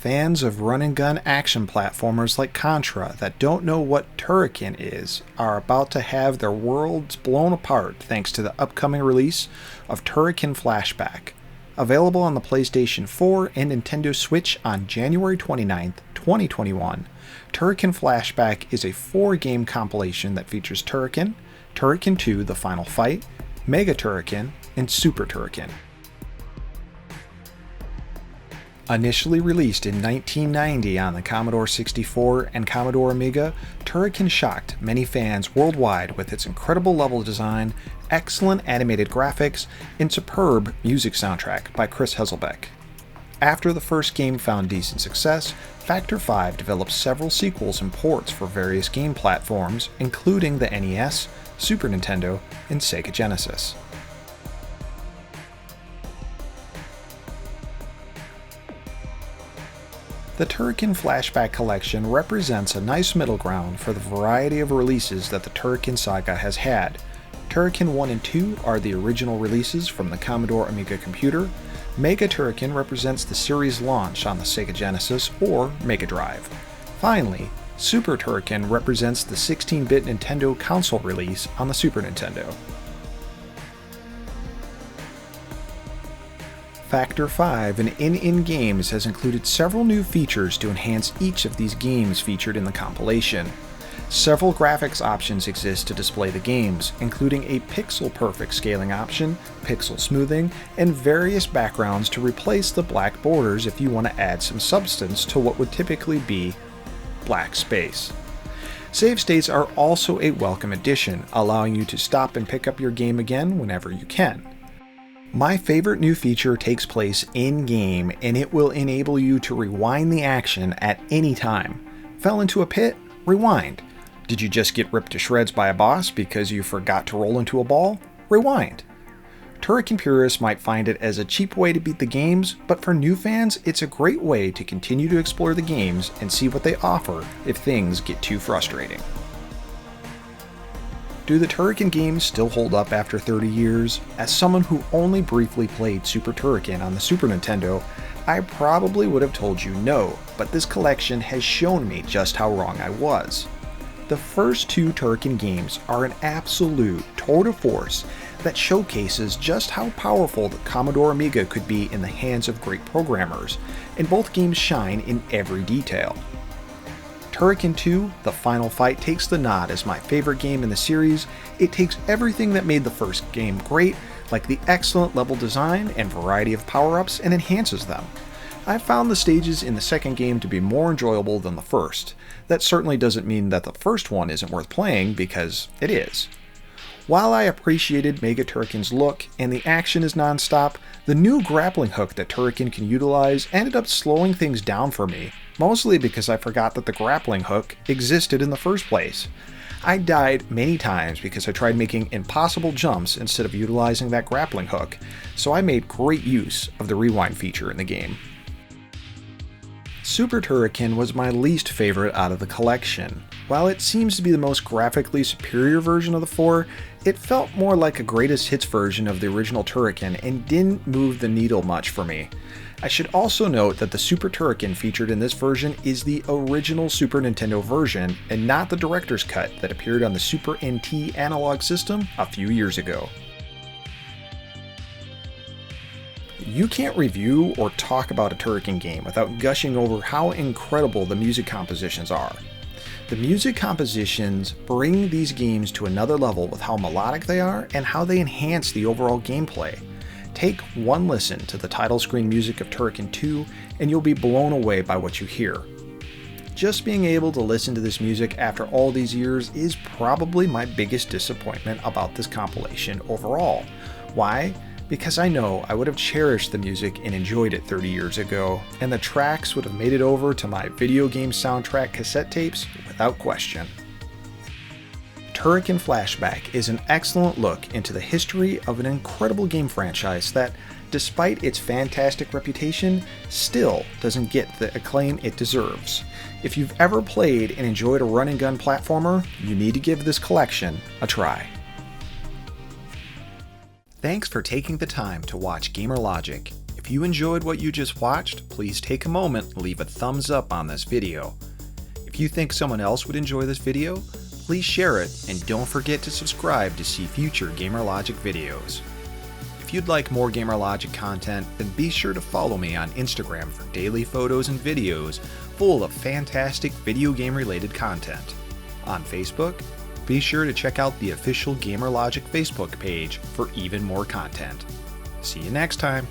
Fans of run-and-gun action platformers like Contra that don't know what Turrican is are about to have their worlds blown apart thanks to the upcoming release of Turrican Flashback. Available on the PlayStation 4 and Nintendo Switch on January 29th, 2021, Turrican Flashback is a 4-game compilation that features Turrican, Turrican 2 The Final Fight, Mega Turrican, and Super Turrican. Initially released in 1990 on the Commodore 64 and Commodore Amiga, Turrican shocked many fans worldwide with its incredible level design, excellent animated graphics, and superb music soundtrack by Chris Huelsbeck. After the first game found decent success, Factor 5 developed several sequels and ports for various game platforms, including the NES, Super Nintendo, and Sega Genesis. The Turrican Flashback Collection represents a nice middle ground for the variety of releases that the Turrican saga has had. Turrican 1 and 2 are the original releases from the Commodore Amiga computer. Mega Turrican represents the series launch on the Sega Genesis or Mega Drive. Finally, Super Turrican represents the 16-bit Nintendo console release on the Super Nintendo. Factor 5 and ININ Games has included several new features to enhance each of these games featured in the compilation. Several graphics options exist to display the games, including a pixel-perfect scaling option, pixel smoothing, and various backgrounds to replace the black borders if you want to add some substance to what would typically be black space. Save states are also a welcome addition, allowing you to stop and pick up your game again whenever you can. My favorite new feature takes place in-game, and it will enable you to rewind the action at any time. Fell into a pit? Rewind. Did you just get ripped to shreds by a boss because you forgot to roll into a ball? Rewind. Turrican purists might find it as a cheap way to beat the games, but for new fans, it's a great way to continue to explore the games and see what they offer if things get too frustrating. Do the Turrican games still hold up after 30 years? As someone who only briefly played Super Turrican on the Super Nintendo, I probably would have told you no, but this collection has shown me just how wrong I was. The first 2 Turrican games are an absolute tour de force that showcases just how powerful the Commodore Amiga could be in the hands of great programmers, and both games shine in every detail. Turrican 2, The Final Fight takes the nod as my favorite game in the series. It takes everything that made the first game great, like the excellent level design and variety of power-ups, and enhances them. I found the stages in the second game to be more enjoyable than the first. That certainly doesn't mean that the first one isn't worth playing, because it is. While I appreciated Mega Turrican's look and the action is non-stop, the new grappling hook that Turrican can utilize ended up slowing things down for me, mostly because I forgot that the grappling hook existed in the first place. I died many times because I tried making impossible jumps instead of utilizing that grappling hook, so I made great use of the rewind feature in the game. Super Turrican was my least favorite out of the collection. While it seems to be the most graphically superior version of the 4, it felt more like a greatest hits version of the original Turrican and didn't move the needle much for me. I should also note that the Super Turrican featured in this version is the original Super Nintendo version and not the director's cut that appeared on the Super NT analog system a few years ago. You can't review or talk about a Turrican game without gushing over how incredible the music compositions are. The music compositions bring these games to another level with how melodic they are and how they enhance the overall gameplay. Take one listen to the title screen music of Turrican 2 and you'll be blown away by what you hear. Just being able to listen to this music after all these years is probably my biggest disappointment about this compilation overall. Why? Because I know I would have cherished the music and enjoyed it 30 years ago, and the tracks would have made it over to my video game soundtrack cassette tapes without question. Turrican Flashback is an excellent look into the history of an incredible game franchise that, despite its fantastic reputation, still doesn't get the acclaim it deserves. If you've ever played and enjoyed a run-and-gun platformer, you need to give this collection a try. Thanks for taking the time to watch Gamer Logic. If you enjoyed what you just watched, please take a moment and leave a thumbs up on this video. If you think someone else would enjoy this video, please share it, and don't forget to subscribe to see future GamerLogic videos. If you'd like more GamerLogic content, then be sure to follow me on Instagram for daily photos and videos full of fantastic video game related content. On Facebook, be sure to check out the official GamerLogic Facebook page for even more content. See you next time!